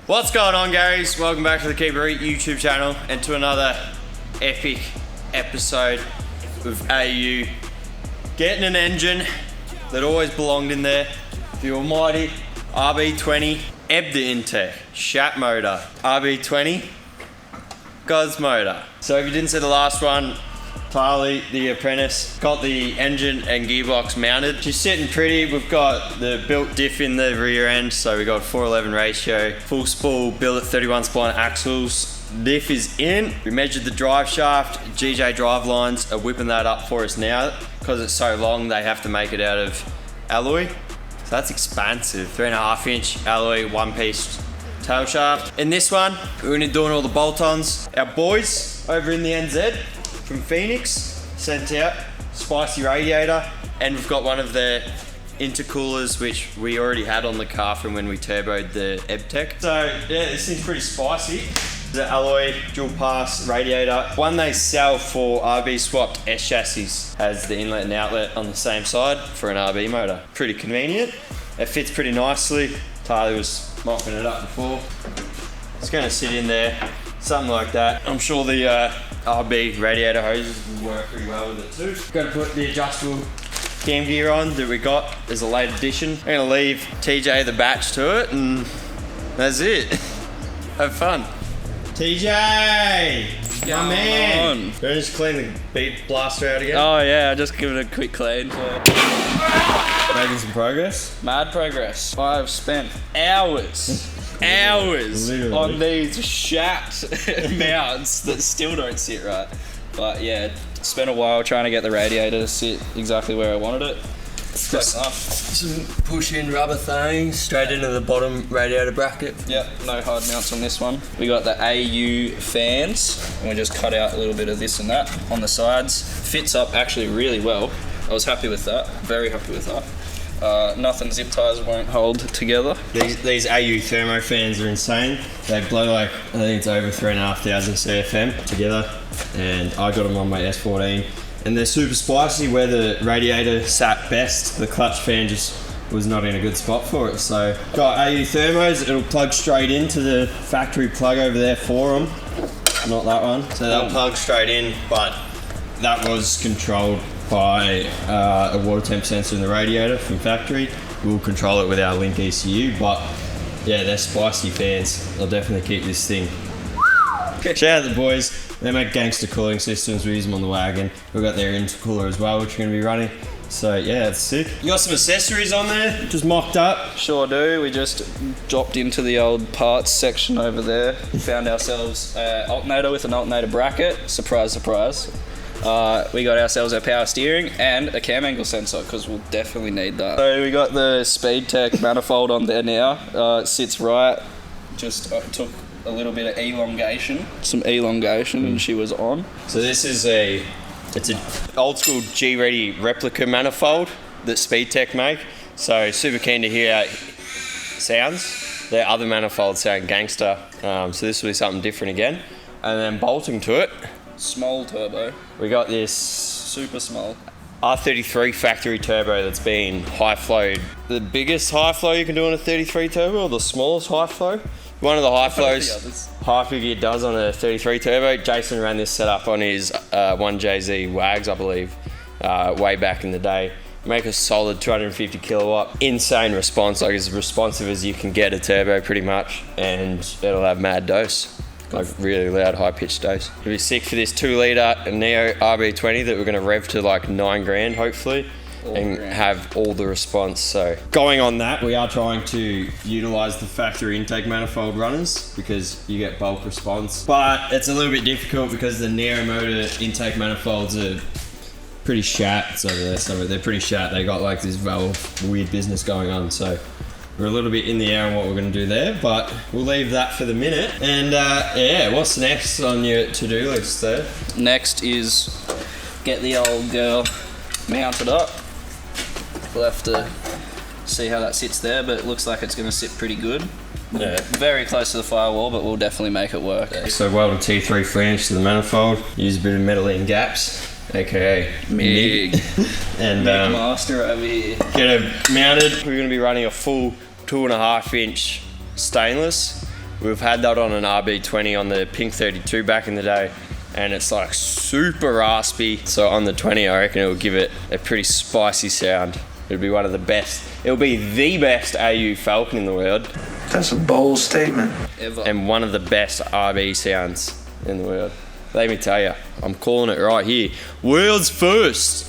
What's going on, Garys? Welcome back to the Reet YouTube channel and to another epic episode of AU getting an engine that always belonged in there, the almighty RB20 Ebda intake, Shat motor, RB20 God's motor. So if you didn't see the last one, Tyler, the apprentice, got the engine and gearbox mounted. She's sitting pretty. We've got the built diff in the rear end, so we got 4:11 ratio, full spool, billet 31 spline axles. Diff is in. We measured the drive shaft. GJ drive lines are whipping that up for us now. Because it's so long, they have to make it out of alloy. So that's expansive. 3.5 inch alloy, one piece tail shaft. In this one, we're gonna be doing all the bolt-ons. Our boys over in the NZ from Phoenix sent out spicy radiator, and we've got one of the intercoolers which we already had on the car from when we turboed the EBTEC. So yeah, this thing's pretty spicy. The alloy dual pass radiator, one they sell for RB swapped S chassis, has the inlet and outlet on the same side for an RB motor. Pretty convenient. It fits pretty nicely. Tyler was mopping it up before. It's going to sit in there, something like that. I'm sure the RB radiator hoses will work pretty well with it too. Got to put the adjustable cam gear on that we got as a late addition. I'm going to leave TJ the batch to it, and that's it. Have fun. TJ! My man! Do you want to just clean the bead blaster out again? Oh yeah, just give it a quick clean. Making some progress? Mad progress. I've spent hours Literally. on these shat mounts that still don't sit right. But yeah, spent a while trying to get the radiator to sit exactly where I wanted it. Some push-in rubber things straight into the bottom radiator bracket. Yep, no hard mounts on this one. We got the AU fans, and we just cut out a little bit of this and that on the sides. Fits up actually really well. I was happy with that, very happy with that. Nothing zip ties won't hold together. These AU thermo fans are insane. They blow like, I think it's over 3,500 CFM together, and I got them on my S14. And they're super spicy. Where the radiator sat best, the clutch fan just was not in a good spot for it. So got AU thermos, it'll plug straight into the factory plug over there for them. Not that one. So they'll plug straight in, but that was controlled by a water temp sensor in the radiator from factory. We'll control it with our Link ECU, but yeah, they're spicy fans. I'll definitely keep this thing. Shout out to the boys. They make gangster cooling systems. We use them on the wagon. We've got their intercooler as well, which we're going to be running. So yeah, it's sick. You got some accessories on there, just mocked up. Sure do. We just dropped into the old parts section over there. Found ourselves an alternator with an alternator bracket. Surprise, surprise. We got ourselves our power steering and a cam angle sensor, because we'll definitely need that. So we got the SpeedTech manifold on there now. It sits right. Just took a little bit of elongation, and she was on. So this is it's an old school G-Ready replica manifold that SpeedTech make. So super keen to hear how it sounds. Their other manifolds sound gangster. So this will be something different again. And then bolting to it, small turbo. We got this super small R33 factory turbo that's been high flowed. The biggest high flow you can do on a 33 turbo, or the smallest high flow? One of the high flows Hypergear does on a 33 turbo. Jason ran this setup on his 1JZ Wags, I believe, way back in the day. Make a solid 250 kilowatt. Insane response, like as responsive as you can get a turbo pretty much, and it'll have mad dose. Like really loud, high-pitched dose. It'll be sick for this 2-litre Neo RB20 that we're going to rev to like 9 grand, hopefully, and have all the response. So going on that, we are trying to utilise the factory intake manifold runners because you get bulk response. But it's a little bit difficult because the Neo motor intake manifolds are pretty shat. So they're pretty shat. They got like this valve weird business going on. So we're a little bit in the air on what we're going to do there, but we'll leave that for the minute. And yeah, what's next on your to-do list there? Next is get the old girl mounted up. We'll have to see how that sits there, but it looks like it's going to sit pretty good. Yeah. Very close to the firewall, but we'll definitely make it work. So weld a T3 flange to the manifold, use a bit of metal in gaps, aka MIG. And MIG master over here. Get it mounted. We're going to be running a full 2.5 inch stainless We've had that on an RB20 on the Pink 32 back in the day, and it's like super raspy. So on the 20, I reckon it will give it a pretty spicy sound. It'll be one of the best. It'll be the best AU Falcon in the world. That's a bold statement. Ever. And one of the best RB sounds in the world. Let me tell you, I'm calling it right here. World's first.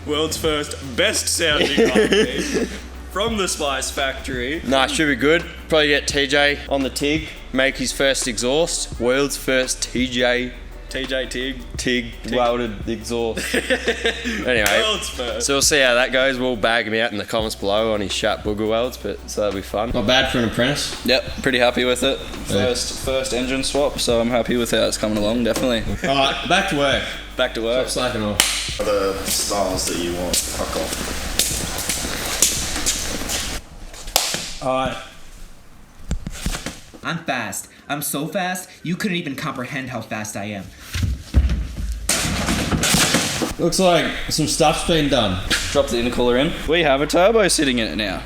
World's first best sounding RB from the Spice Factory. Nah, should be good. Probably get TJ on the TIG, make his first exhaust. World's first TJ TIG welded exhaust. Anyway, World's first. so we'll see how that goes. We'll bag him out in the comments below on his sharp booger welds, but so that'll be fun. Not bad for an apprentice. Yep, pretty happy with it. First engine swap, so I'm happy with how it's coming along, definitely. Alright, back to work. Back to work. Stop slacking off. The styles that you want, fuck off. Alright. I'm fast. I'm so fast, you couldn't even comprehend how fast I am. Looks like some stuff's been done. Drop the intercooler in. We have a turbo sitting in it now.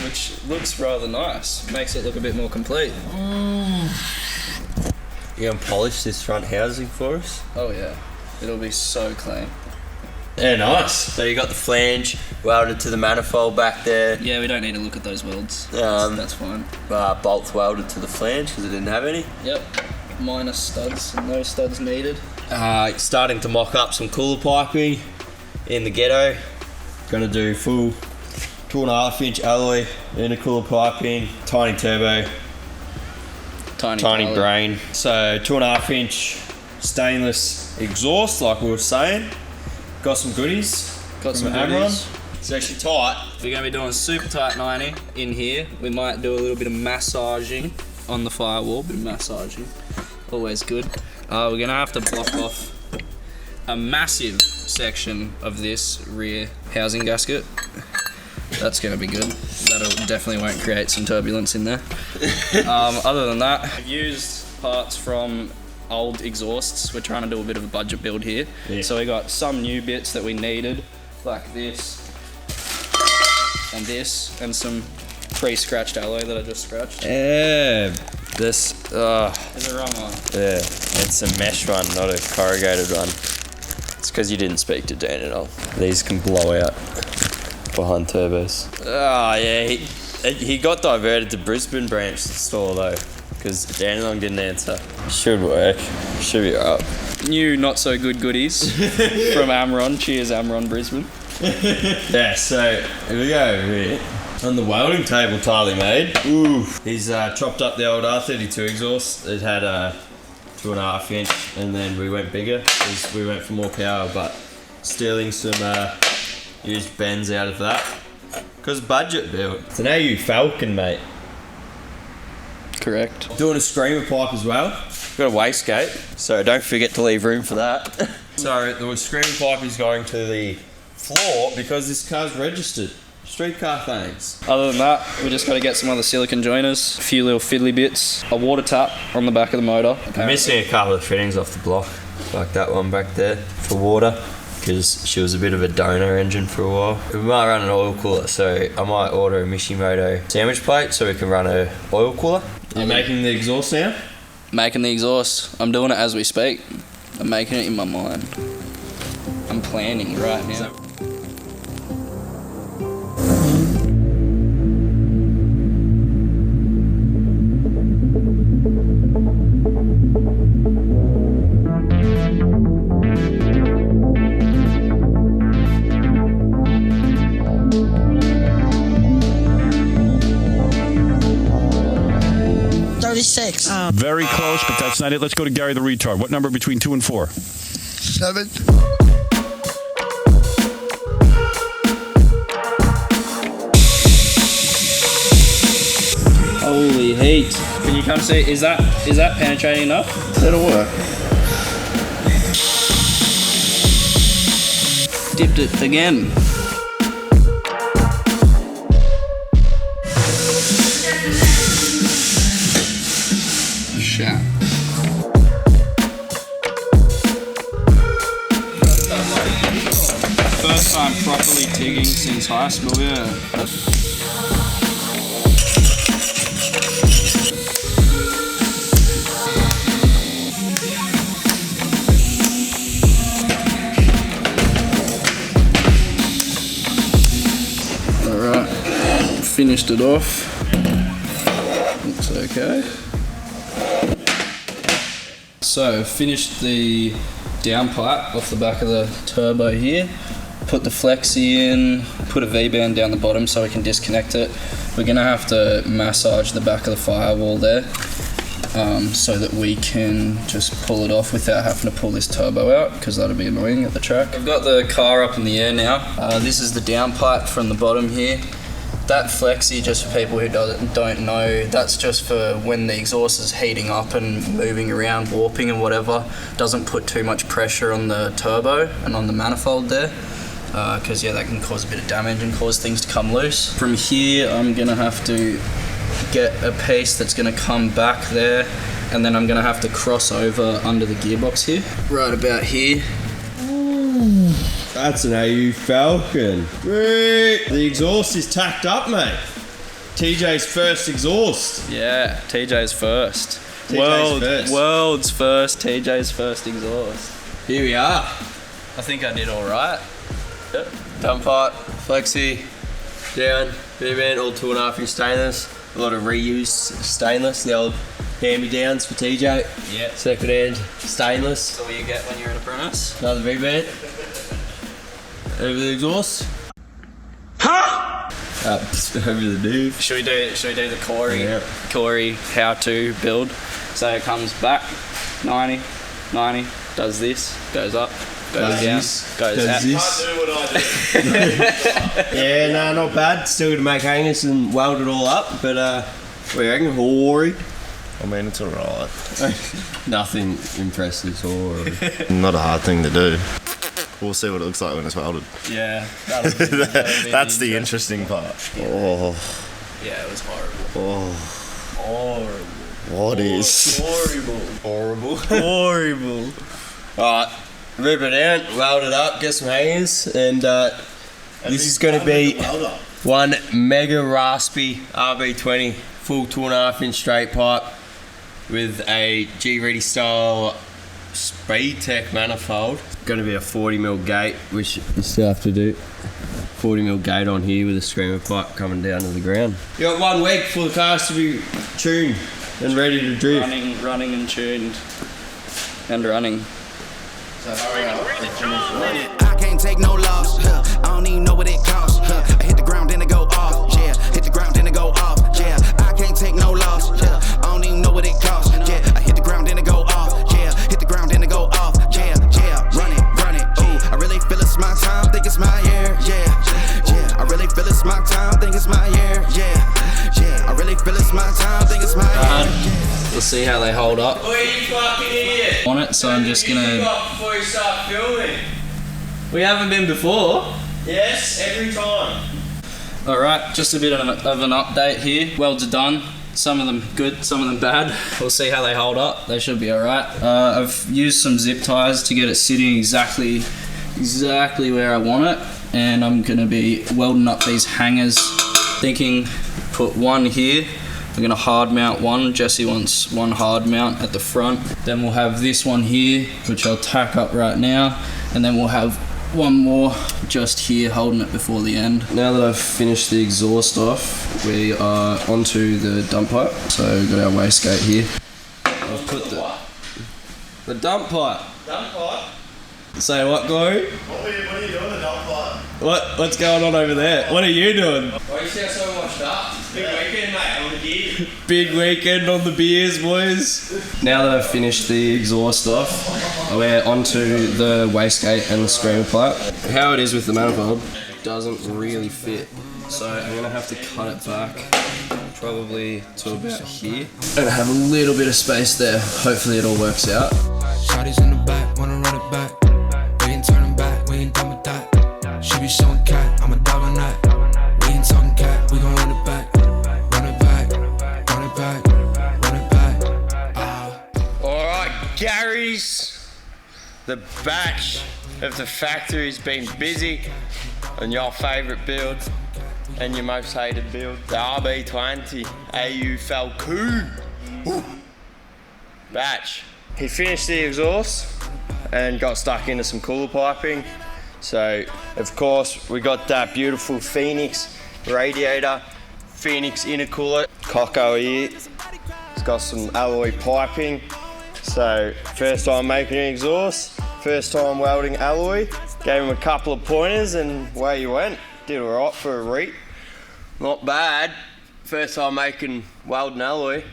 Which looks rather nice. Makes it look a bit more complete. You gonna polish this front housing for us? Oh yeah. It'll be so clean. Yeah, nice. So you got the flange welded to the manifold back there. Yeah, we don't need to look at those welds. That's fine. Bolts welded to the flange because it didn't have any. Yep. Minus studs. No studs needed. Starting to mock up some cooler piping in the ghetto. Gonna do full 2.5 inch alloy intercooler piping, tiny turbo, tiny color. grain. So 2.5 inch stainless exhaust, like we were saying. Got some goodies. Got some Amron. goodies. It's actually tight. We're going to be doing super tight 90 in here. We might do a little bit of massaging on the firewall, bit of massaging. Always good. We're going to have to block off a massive section of this rear housing gasket. That's going to be good. That'll definitely won't create some turbulence in there. Other than that, I've used parts from old exhausts. We're trying to do a bit of a budget build here. Yeah. So we got some new bits that we needed, like this and this, and some pre-scratched alloy that I just scratched. Yeah. This, Is it wrong one? yeah, it's a mesh one, not a corrugated one. It's because you didn't speak to Dan at all. These can blow out behind turbos. Oh yeah, he got diverted to Brisbane branch store though, because Danilong didn't answer. Should work. Should be alright. New not so good goodies from Amron. Cheers, Amron Brisbane. Yeah, so here we go. Here. On the welding table Tyler made. Ooh. He's chopped up the old R32 exhaust. It had a 2.5 inch, and then we went bigger because we went for more power, but stealing some used bends out of that. Because budget build. It's an AU Falcon, mate. Correct. Doing a screamer pipe as well. Got a wastegate, so don't forget to leave room for that. So the screamer pipe is going to the floor because this car's registered. Street car things. Other than that, we just got to get some other silicon joiners, a few little fiddly bits, a water tap on the back of the motor. I'm missing a couple of fittings off the block, like that one back there for water, because she was a bit of a donor engine for a while. We might run an oil cooler, so I might order a Mishimoto sandwich plate so we can run a oil cooler. You're making the exhaust now? Making the exhaust. I'm doing it as we speak. I'm making it in my mind. I'm planning right now. Very close, but that's not it. Let's go to Gary the retard. What number between 2 and 4? 7. Holy heat. Can you come see? Is that penetrating enough? That'll work. Dipped it again. Shat. First time properly tigging since high school, yeah. finished it off. Looks okay. So finished the downpipe off the back of the turbo here. Put the flexi in, put a V-band down the bottom so we can disconnect it. We're gonna have to massage the back of the firewall there so that we can just pull it off without having to pull this turbo out, because that'll be annoying at the track. I've got the car up in the air now. This is the downpipe from the bottom here. That flexi, just for people who don't know, that's just for when the exhaust is heating up and moving around, warping and whatever. Doesn't put too much pressure on the turbo and on the manifold there, because yeah, that can cause a bit of damage and cause things to come loose. From here, I'm gonna have to get a piece that's gonna come back there, and then I'm gonna have to cross over under the gearbox here, right about here. That's an AU Falcon. Reet. The exhaust is tacked up, mate. TJ's first exhaust. Yeah, TJ's first. TJ's World's first, TJ's first exhaust. Here we are. I think I did all right. Yep. Downpipe, flexi, down, V-band, all 2.5 inch stainless. A lot of reused stainless, the old hand-me-downs for TJ. Yeah. Second hand stainless. That's all you get when you're an apprentice. Another V-band. Over the exhaust. Over the dude. Should we do the Corey? Yeah. Corey how-to build. So it comes back, 90, 90, does this, goes up, goes down, goes out. Yeah, no, not bad. Still got to make hangers and weld it all up, but we reckon Corey. I mean, it's alright. Nothing impressive or Not a hard thing to do. We'll see what it looks like when it's welded. Yeah. That's the interesting part. Oh. Yeah, it was horrible. Oh. Horrible. What is? Horrible. horrible. Alright, rip it out, weld it up, get some hangers, and this is going to be one mega raspy RB20 full 2.5 inch straight pipe with a G-Ready style Speed Tech manifold. Going to be a 40mm gate, which you still have to do. 40mm gate on here with a screamer pipe coming down to the ground. You got 1 week for the cars to be tuned and ready to drift. Running and tuned. And running. I can't take no loss. I don't even know what it costs. I hit the ground, then it go off. Yeah, hit the ground, then it go off. Yeah, I can't take no loss. I don't even know what it costs. Yeah, I hit the ground, then it go off. Yeah, hit the ground, then it go off. Yeah, run it. Ooh, I really feel it's my time, think it's my year. Yeah, I really feel it's my time, think it's my year. Yeah, I really feel it's my time, think it's my year. We'll see how they hold up What are you fucking idiot? on it, so I'm just gonna... Before you start filming. We haven't been before. Yes, every time. Alright, just a bit of an update here. Welds are done. Some of them good, some of them bad. We'll see how they hold up. They should be alright. I've used some zip ties to get it sitting exactly where I want it. And I'm gonna be welding up these hangers. Thinking put one here. I'm gonna hard mount one. Jesse wants one hard mount at the front. Then we'll have this one here, which I'll tack up right now. And then we'll have one more just here holding it before the end. Now that I've finished the exhaust off, we are onto the dump pipe. So we've got our wastegate here. I've put the dump pipe. Dump pipe? Say what, Glory? What are you doing, the dump pipe? What's going on over there? What are you doing? Why you sound so washed up? Big weekend, mate, on the gear. Big weekend on the beers, boys. Now that I've finished the exhaust off, we're onto the wastegate and the screamer pipe. How it is with the manifold, it doesn't really fit. So I'm gonna have to cut it back, probably to about here. And have a little bit of space there. Hopefully it all works out. Shawty's in the back, wanna run it back. We ain't turning back, we ain't done with that. She be showing cat, I'm a dog on that. We ain't talking cat, we gon' run it back. Run it back, run it back, run it back. Alright, Gary's. The batch of the factory's been busy on your favourite build and your most hated build. The RB20 AU Falcon. Ooh. Batch. He finished the exhaust and got stuck into some cooler piping. So, of course, we got that beautiful Phoenix radiator Phoenix intercooler. Coco here. It's got some alloy piping. So first time making an exhaust, first time welding alloy. Gave him a couple of pointers and away you went. Did alright for a Reet. Not bad. First time making welding alloy.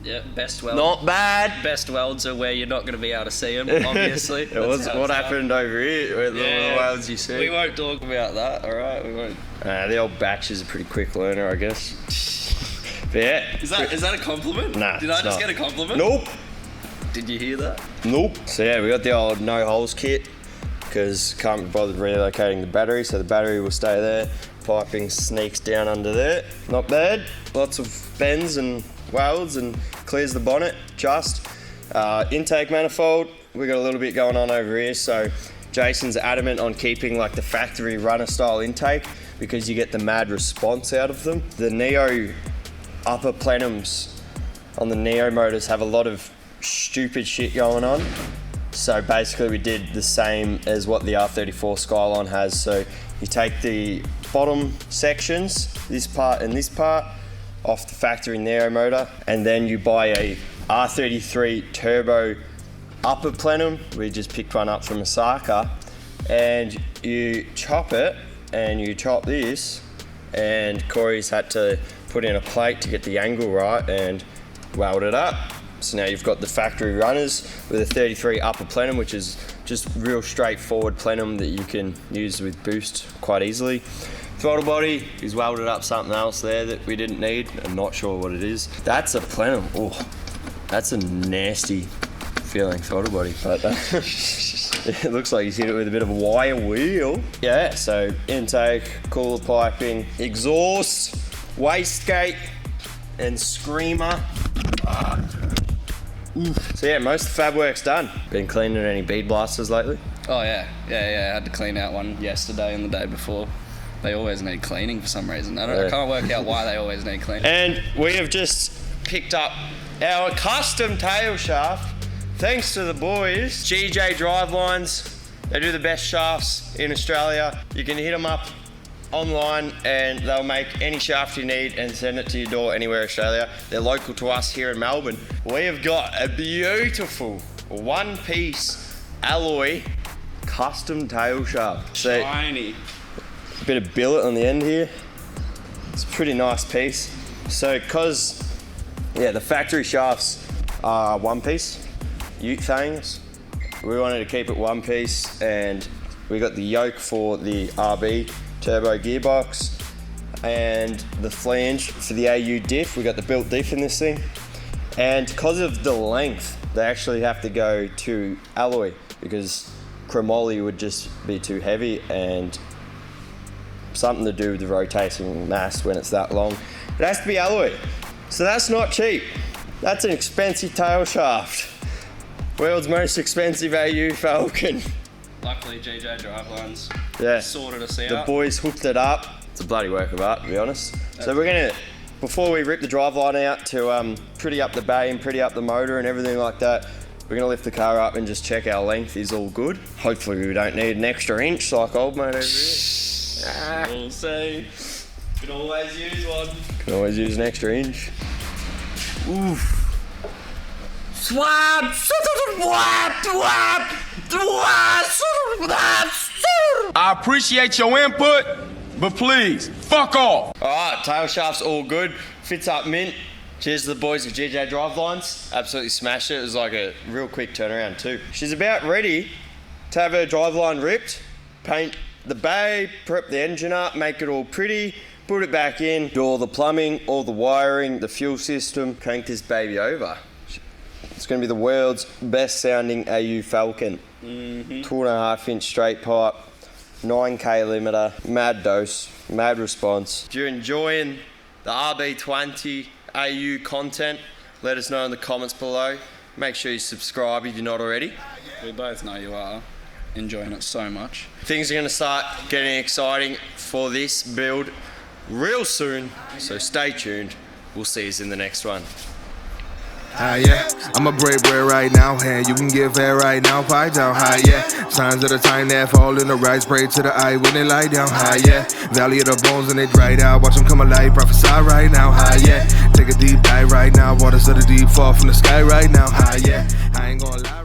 Yeah, best weld. Not bad. Best welds are where you're not going to be able to see them, obviously. What happened over here with the welds you see? We won't talk about that, alright? We won't. The old batch is a pretty quick learner, I guess. But yeah. Is that a compliment? Nah. Did I just get a compliment? Nope. Did you hear that? Nope. So yeah, we got the old no holes kit because can't be bothered relocating the battery, so the battery will stay there. Piping sneaks down under there. Not bad. Lots of bends and welds and clears the bonnet just. Intake manifold, we got a little bit going on over here, so Jason's adamant on keeping like the factory runner style intake because you get the mad response out of them. The Neo upper plenums on the Neo motors have a lot of stupid shit going on. So basically we did the same as what the R34 Skyline has. So you take the bottom sections, this part and this part, off the factory Neo motor, and then you buy a R33 turbo upper plenum. We just picked one up from Osaka, and you chop it, and you chop this, and Corey's had to put in a plate to get the angle right and weld it up. So now you've got the factory runners with a 33 upper plenum, which is just real straightforward plenum that you can use with boost quite easily. Throttle body is welded up something else there that we didn't need. I'm not sure what it is. That's a plenum. Oh, that's a nasty feeling throttle body. But it looks like he's hit it with a bit of a wire wheel. Yeah, so intake, cooler piping, exhaust, wastegate, and screamer. So yeah, most of the fab work's done. Been cleaning any bead blasters lately? Oh yeah. I had to clean out one yesterday and the day before. They always need cleaning for some reason. I can't work out why they always need cleaning. And we have just picked up our custom tail shaft, thanks to the boys, GJ Drivelines. They do the best shafts in Australia. You can hit them up online and they'll make any shaft you need and send it to your door anywhere in Australia. They're local to us here in Melbourne. We have got a beautiful one-piece alloy custom tail shaft. Shiny. A bit of billet on the end here. It's a pretty nice piece. So because the factory shafts are one piece, ute things, we wanted to keep it one piece, and we got the yoke for the RB turbo gearbox and the flange for the AU diff. We got the built diff in this thing, and because of the length they actually have to go to alloy because chromoly would just be too heavy, and something to do with the rotating mass when it's that long. It has to be alloy. So that's not cheap. That's an expensive tail shaft. World's most expensive AU Falcon. Luckily GJ Drivelines sorted us out. The boys hooked it up. It's a bloody work of art, to be honest. So we're gonna, before we rip the driveline out to pretty up the bay and pretty up the motor and everything like that, we're gonna lift the car up and just check our length is all good. Hopefully we don't need an extra inch like old mate over here. We'll see. Can always use one. Can always use an extra inch. Oof. Swap! I appreciate your input, but please, fuck off. Alright, tail shaft's all good. Fits up mint. Cheers to the boys at GJ Drivelines. Absolutely smashed it. It was like a real quick turnaround too. She's about ready to have her driveline ripped, paint the bay, prep the engine up, make it all pretty, put it back in, do all the plumbing, all the wiring, the fuel system, crank this baby over. It's going to be the world's best sounding AU Falcon. 2.5 inch straight pipe, 9k limiter, mad dose, mad response. If you're enjoying the RB20 AU content, let us know in the comments below. Make sure you subscribe if you're not already. We both know you are enjoying it so much. Things are going to start getting exciting for this build real soon, so stay tuned. We'll see you in the next one. High, yeah. I'ma break bread right now, and you can get fat right now. Pie down, high, yeah. Signs of the time that fall in the right, spray to the eye when they lie down, high, yeah. Valley of the bones and they dried out. Watch them come alive, prophesy right now, high, yeah. Take a deep dive right now. Waters of the deep fall from the sky right now, high, yeah. I ain't gonna lie.